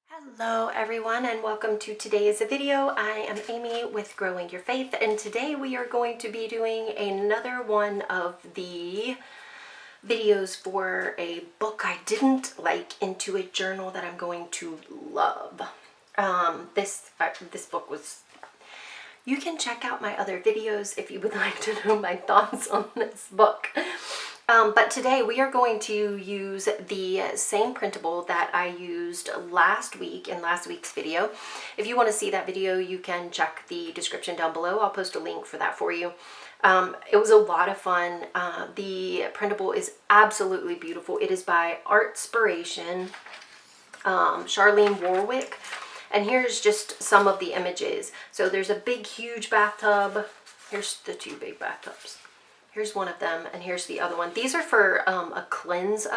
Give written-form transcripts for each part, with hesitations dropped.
Hello everyone and welcome to today's video. I am Amy with Growing Your Faith, and today we are going to be doing another one of the videos for a book I didn't like into a journal that I'm going to love. This book was... You can check out my other videos if you would like to know my thoughts on this book. But today we are going to use the same printable that I used last week in last week's video. If you want to see that video, you can check the description down below. I'll post a link for that for you. It was a lot of fun. The printable is absolutely beautiful. It is by Artspiration, Charlene Warwick. And here's just some of the images. So there's a big, huge bathtub. Here's the two big bathtubs. Here's one of them, and here's the other one. These are for a cleanse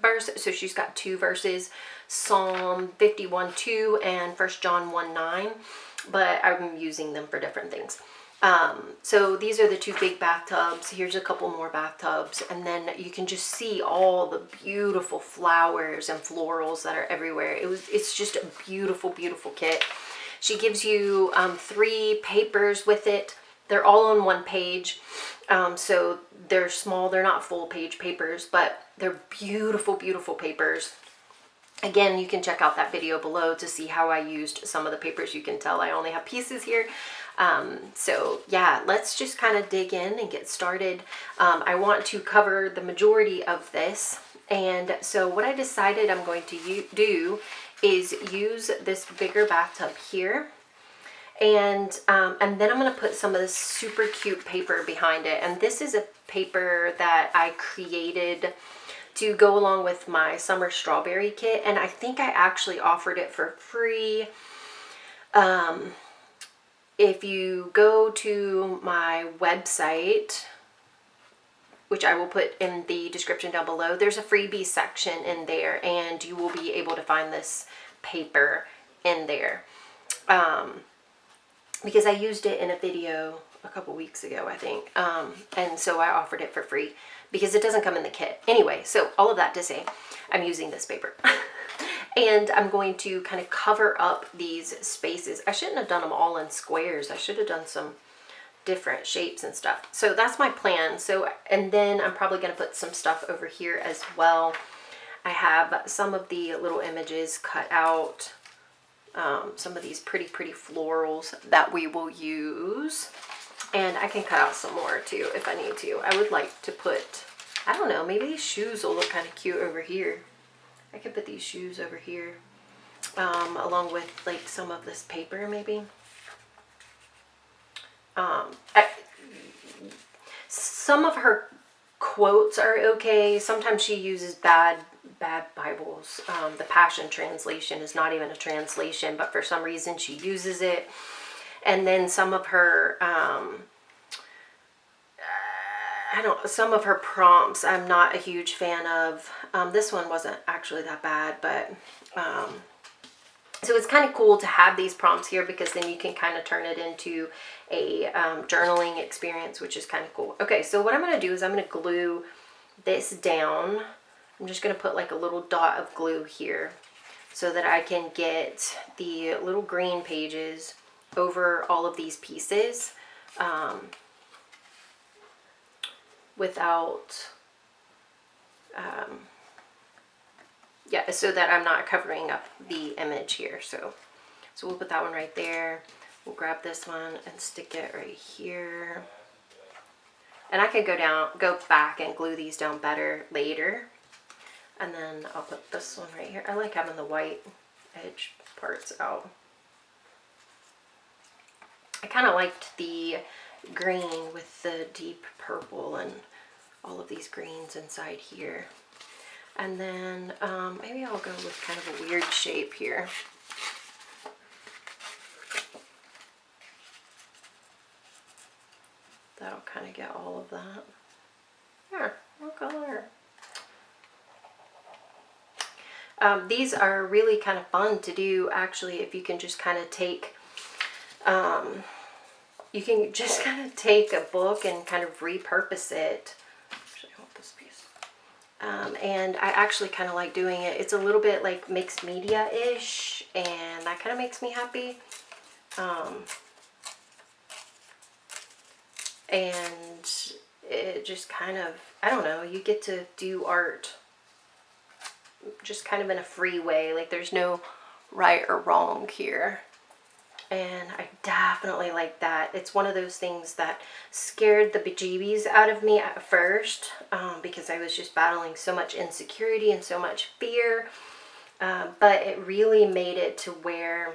verse. So she's got two verses, Psalm 51:2 and 1 John 1:9, but I'm using them for different things. So these are the two big bathtubs. Here's a couple more bathtubs, and then you can just see all the beautiful flowers and florals that are everywhere. It's just a beautiful, beautiful kit. She gives you 3 papers with it. They're all on one page. So they're small, they're not full page papers, but they're beautiful, beautiful papers. Again, you can check out that video below to see how I used some of the papers. You can tell I only have pieces here. So yeah, let's just kind of dig in and get started. I want to cover the majority of this. And so what I decided I'm going to do is use this bigger bathtub here. And then I'm going to put some of this super cute paper behind it. And this is a paper that I created to go along with my summer strawberry kit. And I think I actually offered it for free. If you go to my website, which I will put in the description down below, there's a freebie section in there, and you will be able to find this paper in there. Because I used it in a video a couple weeks ago, I think. And so I offered it for free because it doesn't come in the kit. Anyway, so all of that to say, I'm using this paper. And I'm going to kind of cover up these spaces. I shouldn't have done them all in squares. I should have done some different shapes and stuff. So that's my plan. So, and then I'm probably going to put some stuff over here as well. I have some of the little images cut out. Some of these pretty florals that we will use, and I can cut out some more too if I need to. I would like to put, I don't know, maybe these shoes will look kind of cute over here. I could put these shoes over here along with like some of this paper maybe. Some of her quotes are okay. Sometimes she uses bad Bibles. The Passion Translation is not even a translation, but for some reason she uses it. And then some of her, some of her prompts I'm not a huge fan of. This one wasn't actually that bad, but so it's kind of cool to have these prompts here because then you can kind of turn it into a journaling experience, which is kind of cool. Okay, so what I'm going to do is I'm going to glue this down. I'm just going to put like a little dot of glue here so that I can get the little green pages over all of these pieces without, yeah, so that I'm not covering up the image here. So we'll put that one right there. We'll grab this one and stick it right here. And I can go back and glue these down better later. And then I'll put this one right here. I like having the white edge parts out. I kind of liked the green with the deep purple and all of these greens inside here. And then maybe I'll go with kind of a weird shape here. That'll kind of get all of that. There, what color? These are really kind of fun to do, actually, if you can just kind of take, you can just kind of take a book and kind of repurpose it And I actually kind of like doing it. It's a little bit like mixed media-ish, and that kind of makes me happy. And it just kind of, I don't know, you get to do art just kind of in a free way. Like there's no right or wrong here. And I definitely like that. It's one of those things that scared the bejeebies out of me at first, because I was just battling so much insecurity and so much fear. But it really made it to where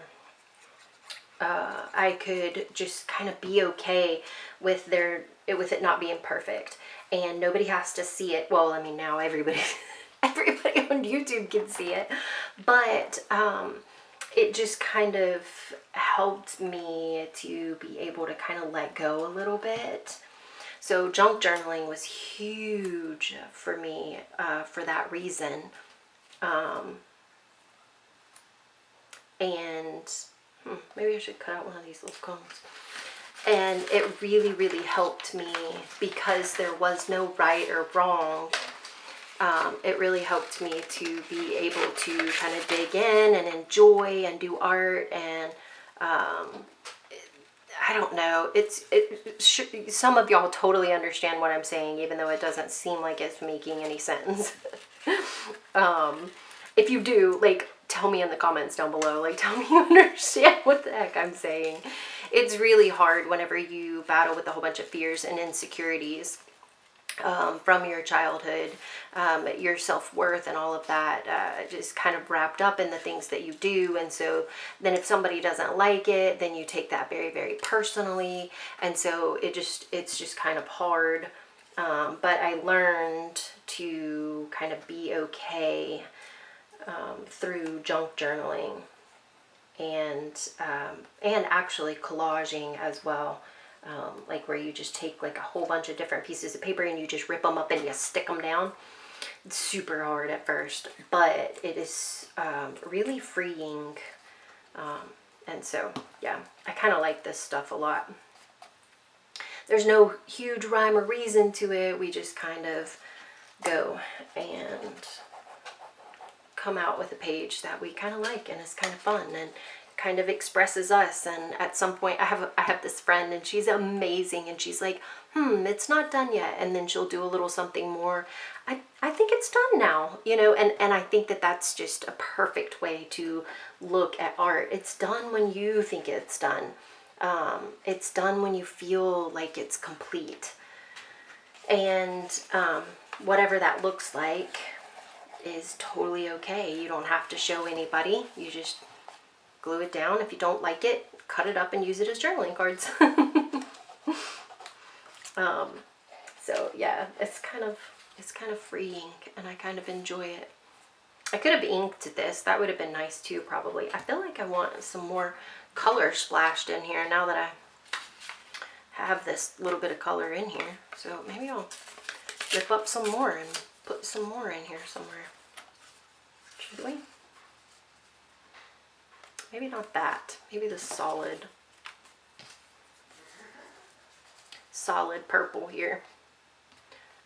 I could just kind of be okay with it not being perfect, and nobody has to see it. Well, I mean, now everybody on YouTube can see it, but it just kind of helped me to be able to kind of let go a little bit. So junk journaling was huge for me for that reason. And maybe I should cut out one of these little cones. And it really, really helped me because there was no right or wrong. It really helped me to be able to kind of dig in and enjoy and do art. And I don't know, some of y'all totally understand what I'm saying, even though it doesn't seem like it's making any sense. If you do, like, tell me in the comments down below. Like, tell me you understand what the heck I'm saying. It's really hard whenever you battle with a whole bunch of fears and insecurities from your childhood, your self-worth and all of that, just kind of wrapped up in the things that you do. And so then if somebody doesn't like it, then you take that very, very personally. And so it's just kind of hard. But I learned to kind of be okay through junk journaling and actually collaging as well. Like where you just take like a whole bunch of different pieces of paper and you just rip them up and you stick them down. It's super hard at first, but it is really freeing. And so, yeah, I kind of like this stuff a lot. There's no huge rhyme or reason to it. We just kind of go and come out with a page that we kind of like, and it's kind of fun and kind of expresses us. And at some point I have this friend, and she's amazing, and she's like, it's not done yet, and then she'll do a little something more. I think it's done now, you know, and I think that that's just a perfect way to look at art. It's done when you think it's done. It's done when you feel like it's complete. And whatever that looks like is totally okay. You don't have to show anybody. You just glue it down. If you don't like it, cut it up and use it as journaling cards. So yeah, it's kind of freeing, and I kind of enjoy it. I could have inked this. That would have been nice too, probably. I feel like I want some more color splashed in here now that I have this little bit of color in here. So maybe I'll rip up some more and put some more in here somewhere. Should we? Maybe not that. Maybe the solid purple here.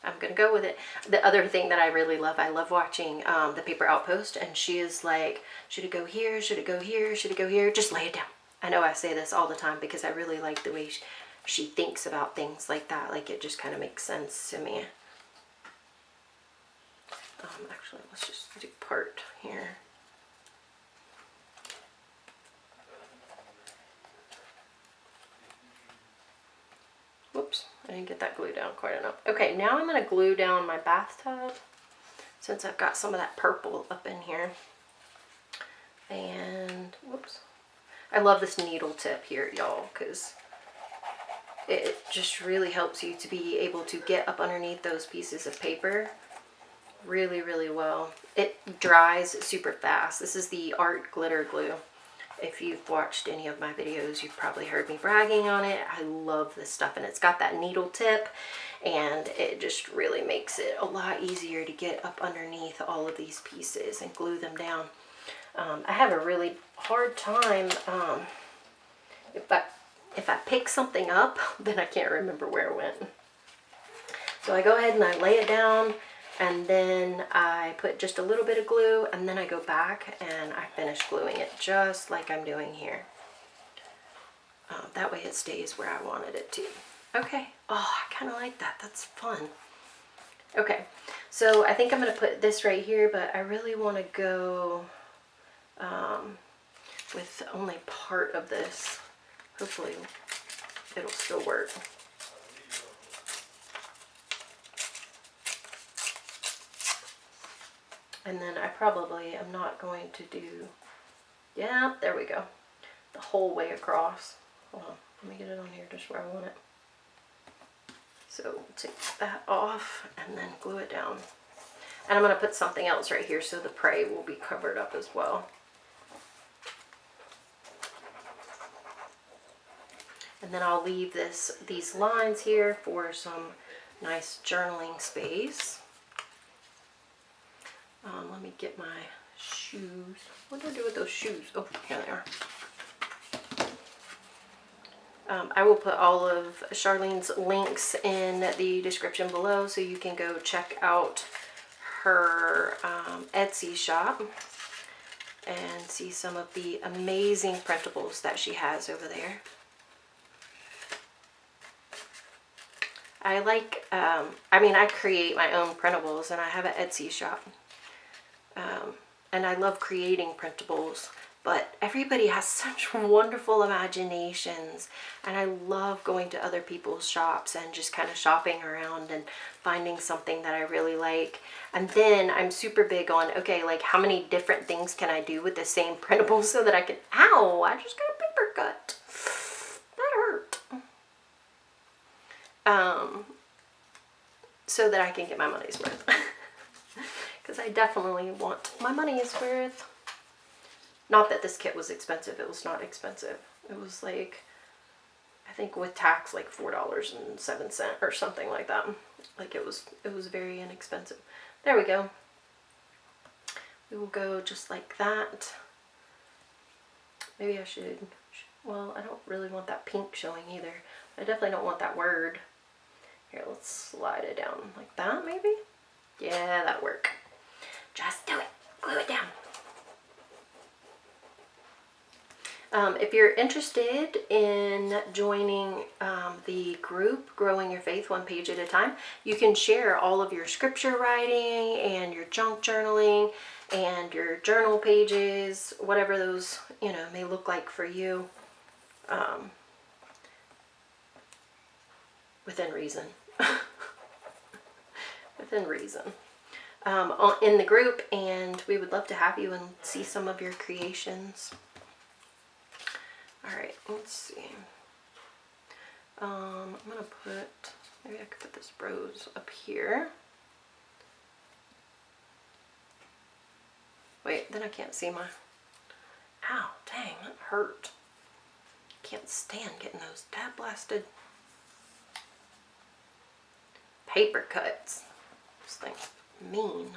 I'm gonna go with it. The other thing that I really love, I love watching the Paper Outpost, and she is like, should it go here? Should it go here? Should it go here? Just lay it down. I know I say this all the time because I really like the way she thinks about things like that. Like, it just kind of makes sense to me. Actually, let's just do part here. Whoops, I didn't get that glue down quite enough. Okay, now I'm going to glue down my bathtub since I've got some of that purple up in here. And, whoops. I love this needle tip here, y'all, because it just really helps you to be able to get up underneath those pieces of paper really, really well. It dries super fast. This is the Art Glitter Glue. If you've watched any of my videos, you've probably heard me bragging on it. I love this stuff, and it's got that needle tip, and it just really makes it a lot easier to get up underneath all of these pieces and glue them down. I have a really hard time, if I pick something up, then I can't remember where it went. So I go ahead and I lay it down, and then I put just a little bit of glue, and then I go back and I finish gluing it just like I'm doing here. That way it stays where I wanted it to. Okay, oh, I kind of like that. That's fun. Okay, so I think I'm going to put this right here, but I really want to go with only part of this. Hopefully it'll still work. And then I probably am not going to do, yeah, there we go, the whole way across. Hold on, let me get it on here just where I want it. So take that off and then glue it down. And I'm going to put something else right here so the prey will be covered up as well. And then I'll leave these lines here for some nice journaling space. Let me get my shoes. What do I do with those shoes? Oh, here they are. I will put all of Charlene's links in the description below so you can go check out her Etsy shop and see some of the amazing printables that she has over there. I like, I mean, I create my own printables and I have an Etsy shop. And I love creating printables, but everybody has such wonderful imaginations, and I love going to other people's shops and just kind of shopping around and finding something that I really like. And then I'm super big on, okay, like how many different things can I do with the same printable so that I can, ow, I just got a paper cut. That hurt. So that I can get my money's worth. Because I definitely want my money's worth. Not that this kit was expensive. It was not expensive. It was like, I think with tax, like $4.07 or something like that. Like it was very inexpensive. There we go. We will go just like that. Maybe I should, well, I don't really want that pink showing either. I definitely don't want that word. Here, let's slide it down like that, maybe? Yeah, that'll work. Just do it. Glue it down. If you're interested in joining the group, Growing Your Faith One Page at a Time, you can share all of your scripture writing and your junk journaling and your journal pages, whatever those, you know, may look like for you, within reason. Within reason. In the group, and we would love to have you and see some of your creations. Alright, let's see. I'm gonna put, maybe I could put this rose up here. Wait, then I can't see my, ow, dang, that hurt. Can't stand getting those dab blasted paper cuts. This thing's mean.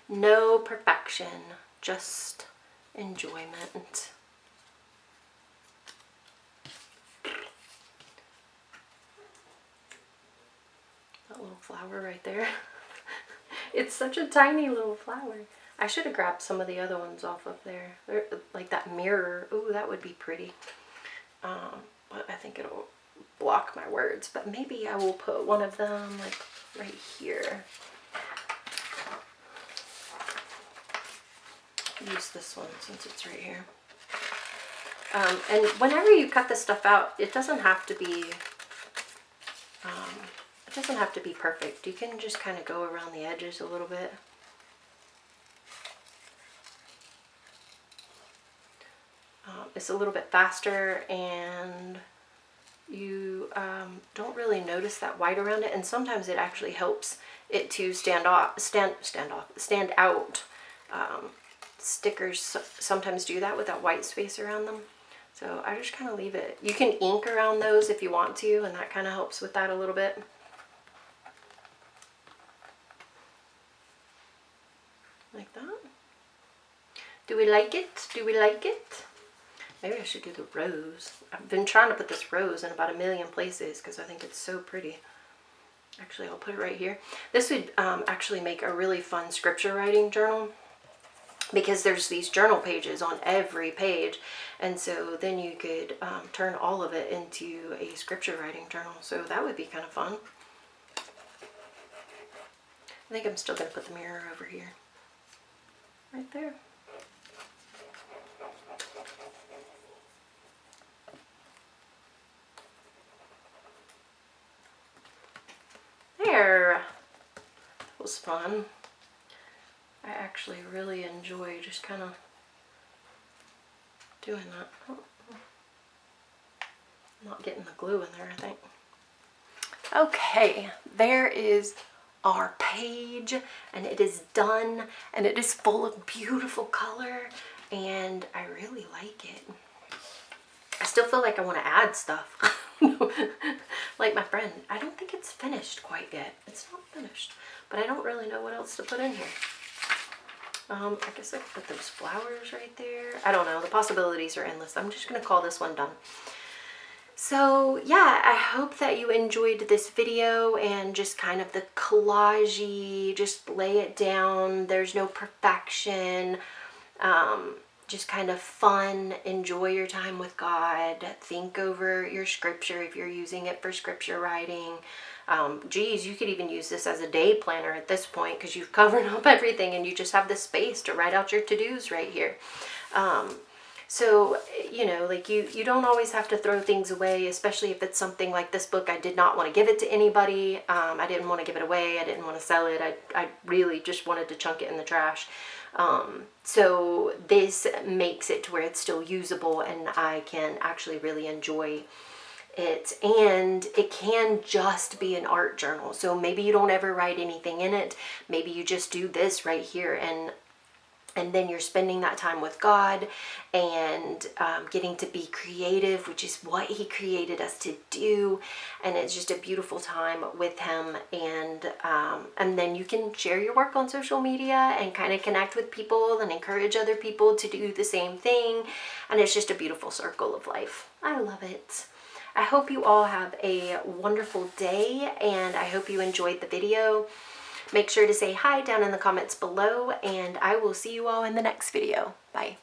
No perfection, just enjoyment. That little flower right there. It's such a tiny little flower. I should have grabbed some of the other ones off of there. They're, like that mirror. Ooh, that would be pretty. But I think it'll block my words. But maybe I will put one of them like right here. Use this one since it's right here. And whenever you cut this stuff out, it doesn't have to be perfect. You can just kind of go around the edges a little bit. It's a little bit faster, and you don't really notice that white around it, and sometimes it actually helps it to stand out. Stickers sometimes do that with that white space around them. So I just kind of leave it. You can ink around those if you want to, and that kind of helps with that a little bit. like that. Do we like it? Do we like it? Maybe I should do the rose. I've been trying to put this rose in about 1,000,000 places because I think it's so pretty. Actually, I'll put it right here. This would actually make a really fun scripture writing journal, because there's these journal pages on every page, and so then you could turn all of it into a scripture writing journal. So that would be kind of fun. I think I'm still going to put the mirror over here. Right there. There. That was fun. I actually really enjoy just kind of doing that. Oh, not getting the glue in there, I think. Okay, there is our page, and it is done, and it is full of beautiful color, and I really like it. I still feel like I want to add stuff. Like my friend, I don't think it's finished quite yet. It's not finished, but I don't really know what else to put in here. I guess I could put those flowers right there. I don't know. The possibilities are endless. I'm just going to call this one done. So yeah, I hope that you enjoyed this video and just kind of the collage-y, just lay it down. There's no perfection. Just kind of fun. Enjoy your time with God. Think over your scripture if you're using it for scripture writing. Geez, you could even use this as a day planner at this point, because you've covered up everything and you just have the space to write out your to-dos right here. So, you know, like you don't always have to throw things away, especially if it's something like this book. I did not want to give it to anybody. I didn't want to give it away. I didn't want to sell it. I really just wanted to chunk it in the trash. So this makes it to where it's still usable and I can actually really enjoy it, and it can just be an art journal. So maybe you don't ever write anything in it. Maybe you just do this right here, and then you're spending that time with God and getting to be creative, which is what He created us to do. And it's just a beautiful time with Him. And then you can share your work on social media and kind of connect with people and encourage other people to do the same thing. And it's just a beautiful circle of life. I love it. I hope you all have a wonderful day, and I hope you enjoyed the video. Make sure to say hi down in the comments below, and I will see you all in the next video. Bye.